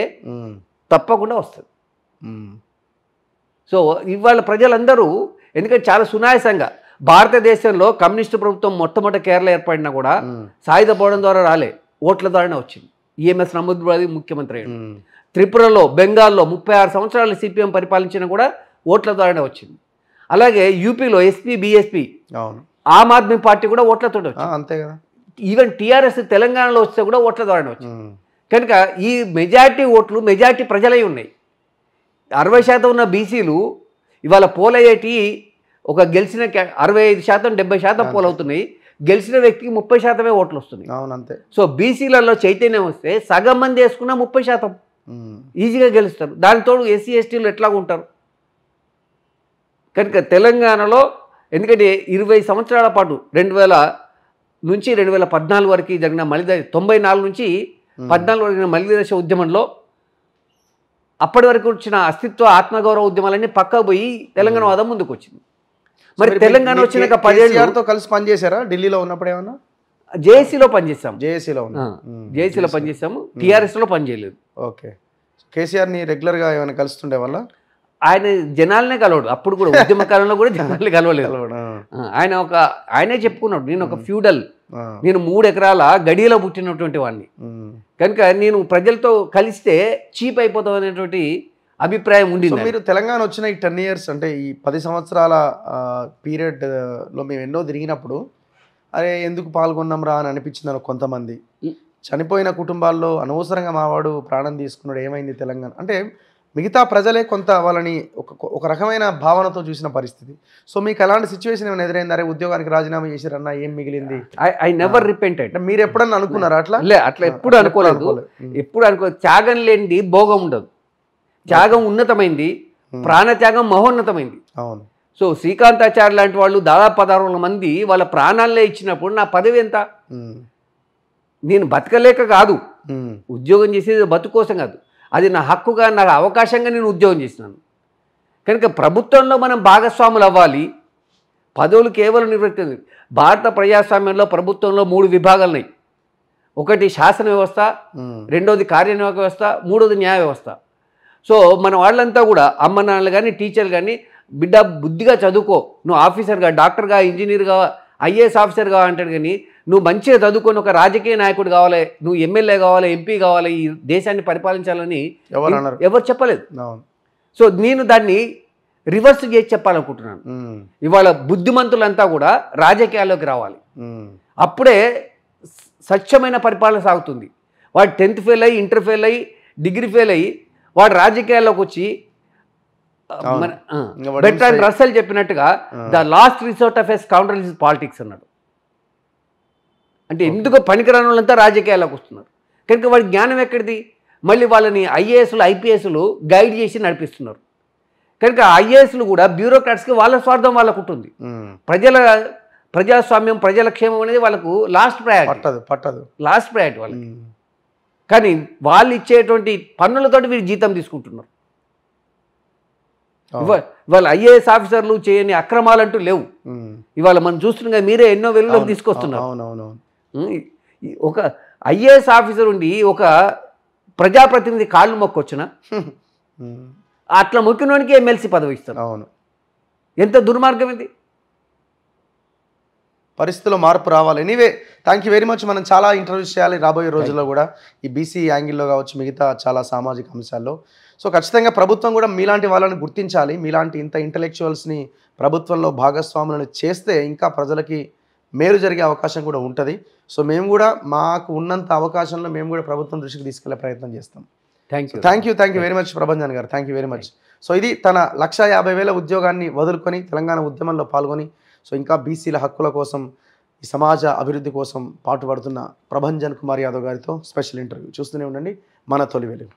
తప్పకుండా వస్తుంది. సో ఇవాళ ప్రజలందరూ, ఎందుకంటే చాలా సునాయాసంగా భారతదేశంలో కమ్యూనిస్టు ప్రభుత్వం మొట్టమొదటి కేరళ ఏర్పడినా కూడా సాయుధ పోవడం ద్వారా రాలే, ఓట్ల ద్వారానే వచ్చింది. ఈఎంఎస్ నమోదు ముఖ్యమంత్రి అయ్యాడు. త్రిపురలో, బెంగాల్లో 36 సంవత్సరాలు సిపిఎం పరిపాలించినా కూడా ఓట్ల ద్వారానే వచ్చింది. అలాగే యూపీలో SP BSP, Aam Aadmi party కూడా ఓట్లతో వచ్చింది. అంతే కదా. ఈవెన్ టీఆర్ఎస్ తెలంగాణలో వస్తే కూడా ఓట్ల ద్వారానే వచ్చింది. కనుక ఈ మెజారిటీ ఓట్లు మెజారిటీ ప్రజలై ఉన్నాయి. 60% ఉన్న బీసీలు ఇవాళ పోలయ్యేటి ఒక గెలిచిన 65%, 70% పోలవుతున్నాయి. గెలిచిన వ్యక్తికి 30% ఓట్లు వస్తున్నాయి. అంతే. సో బీసీలలో చైతన్యం వస్తే సగం మంది వేసుకున్న 30% ఈజీగా గెలుస్తారు. దానితోడు ఎస్సీ ఎస్టీలు ఎట్లాగా ఉంటారు. కనుక తెలంగాణలో ఎందుకంటే 20 సంవత్సరాల పాటు 2000 నుంచి 2014 వరకు జరిగిన మలిదశ, 94 నుంచి 14 వరకు జరిగిన మలిదశ ఉద్యమంలో అప్పటి వరకు వచ్చిన అస్తిత్వ ఆత్మగౌరవ ఉద్యమాలన్నీ పక్కకు పోయి తెలంగాణ వాదం ముందుకు వచ్చింది. మరి తెలంగాణ వచ్చినాక 10 ఏళ్ళతో కలిసి పనిచేశారా? ఢిల్లీలో ఉన్నప్పుడు ఏమన్నా జేఏసీలో పనిచేస్తాం. జేఏసీలో పనిచేస్తాము, టీఆర్ఎస్లో పనిచేయలేదు. ఓకే. కేసీఆర్ని రెగ్యులర్గా ఏమైనా కలుస్తుండే వల్ల? ఆయన జనాలనే కలవడు. అప్పుడు కూడా ఉద్యమ కాలంలో కూడా జనాల్ని కలవలేదు. ఆయనే చెప్పుకున్నాడు, నేను ఒక ఫ్యూడల్, నేను 3 ఎకరాల గడియలో పుట్టినటువంటి వాడిని, కనుక నేను ప్రజలతో కలిస్తే చీప్ అయిపోతాం అనేటువంటి అభిప్రాయం ఉండింది. మీరు తెలంగాణ వచ్చిన ఈ 10 years అంటే ఈ 10 సంవత్సరాల పీరియడ్లో మేము ఎన్నో తిరిగినప్పుడు అరే ఎందుకు పాల్గొన్నాం రా అని అనిపించింది కొంతమంది. చనిపోయిన కుటుంబాల్లో అనవసరంగా మావాడు ప్రాణం తీసుకున్నాడు, ఏమైంది తెలంగాణ అంటే మిగతా ప్రజలే కొంత వాళ్ళని ఒక రకమైన భావనతో చూసిన పరిస్థితి. సో మీకు అలాంటి సిచ్యువేషన్ ఏమైనా ఎదురైంది? అరే ఉద్యోగానికి రాజీనామా చేశారన్నా ఏం మిగిలింది? I never repented. మీరు ఎప్పుడన్నా అనుకున్నారా అట్లా? అట్లా ఎప్పుడు అనుకోలేదు. త్యాగం లేనిది భోగం ఉండదు. త్యాగం ఉన్నతమైంది, ప్రాణత్యాగం మహోన్నతమైంది. అవును. సో శ్రీకాంతాచార్య లాంటి వాళ్ళు దాదాపు 16 మంది వాళ్ళ ప్రాణాలే ఇచ్చినప్పుడు నా పదవి ఎంత? నేను బతకలేక కాదు, ఉద్యోగం చేసేది బతుకు కోసం కాదు. అది నా హక్కుగా నాకు అవకాశంగా నేను ఉద్యోగం చేసినాను. కనుక ప్రభుత్వంలో మనం భాగస్వాములు అవ్వాలి. పదవులు కేవలం నిర్వహిస్తుంది. భారత ప్రజాస్వామ్యంలో ప్రభుత్వంలో 3 విభాగాలు ఉన్నాయి. ఒకటి శాసన వ్యవస్థ, రెండోది కార్యనిర్వాహక వ్యవస్థ, మూడోది న్యాయ వ్యవస్థ. సో మన వాళ్ళంతా కూడా అమ్మ నాన్నలు కానీ టీచర్లు కానీ బిడ్డ బుద్ధిగా చదువుకో, నువ్వు ఆఫీసర్గా, డాక్టర్గా, ఇంజనీర్గా, ఐఏఎస్ ఆఫీసర్గా అంటాడు. కానీ నువ్వు మంచిగా చదువుకొని ఒక రాజకీయ నాయకుడు కావాలి, నువ్వు ఎమ్మెల్యే కావాలి, ఎంపీ కావాలి, ఈ దేశాన్ని పరిపాలించాలని ఎవరు చెప్పలేదు. సో నేను దాన్ని రివర్స్ చేసి చెప్పాలనుకుంటున్నాను. ఇవాళ బుద్ధిమంతులంతా కూడా రాజకీయాల్లోకి రావాలి. అప్పుడే స్వచ్ఛమైన పరిపాలన సాగుతుంది. వాడు 10th ఫెయిల్ అయ్యి, ఇంటర్ ఫెయిల్ అయ్యి, డిగ్రీ ఫెయిల్ అయ్యి వాడు రాజకీయాల్లోకి వచ్చి బెర్ట్రాండ్ రస్సెల్ చెప్పినట్టుగా the last resort of a scoundrel is politics అన్నాడు. అంటే ఎందుకు పనికిరాని వాళ్ళంతా రాజకీయాల్లోకి వస్తున్నారు. కనుక వాడి జ్ఞానం ఎక్కడిది? మళ్ళీ వాళ్ళని ఐఏఎస్లు ఐపీఎస్లు గైడ్ చేసి నడిపిస్తున్నారు. కనుక ఐఏఎస్లు కూడా బ్యూరోక్రాట్స్కి వాళ్ళ స్వార్థం వాళ్ళకు ఉంటుంది. ప్రజాస్వామ్యం, ప్రజల క్షేమం అనేది వాళ్ళకు లాస్ట్ ప్రయారిటీ వాళ్ళకి. కానీ వాళ్ళు ఇచ్చేటువంటి పన్నులతోటి వీరు జీతం తీసుకుంటున్నారు. ఇవాళ ఐఏఎస్ ఆఫీసర్లు చేయని అక్రమాలంటూ లేవు. ఇవాళ మనం చూస్తున్నాం, మీరే ఎన్నో వెలుగులోకి తీసుకొస్తున్నారు. ఒక ఐఏఎస్ ఆఫీసర్ ఉండి ఒక ప్రజాప్రతినిధి కాళ్ళు మొక్కొచ్చిన అట్లా మొక్కినోనికి ఎమ్మెల్సీ పదవి ఇస్తారు. ఎంత దుర్మార్గం ఇది! పరిస్థితుల్లో మార్పు రావాలి. Anyway, thank you very much. మనం చాలా ఇంటర్వ్యూస్ చేయాలి రాబోయే రోజుల్లో కూడా, ఈ బీసీ యాంగిల్లో కావచ్చు, మిగతా చాలా సామాజిక అంశాల్లో. సో ఖచ్చితంగా ప్రభుత్వం కూడా మీలాంటి వాళ్ళని గుర్తించాలి. మీలాంటి ఇంత ఇంటలెక్చువల్స్ని ప్రభుత్వంలో భాగస్వాములను చేస్తే ఇంకా ప్రజలకి మేలు జరిగే అవకాశం కూడా ఉంటుంది. సో మేము కూడా మాకు ఉన్నంత అవకాశంలో మేము కూడా ప్రభుత్వం దృష్టికి తీసుకెళ్లే ప్రయత్నం చేస్తాం. Thank you very much Prabhanjan garu. Thank you very much. So ఇది తన 1,50,000 ఉద్యోగాన్ని వదులుకొని తెలంగాణ ఉద్యమంలో పాల్గొని సో ఇంకా బీసీల హక్కుల కోసం, ఈ సమాజ అభివృద్ధి కోసం పాటుపడుతున్న ప్రభంజన్ కుమార్ యాదవ్ గారితో స్పెషల్ ఇంటర్వ్యూ. చూస్తూనే ఉండండి మన తొలి వెలుగు.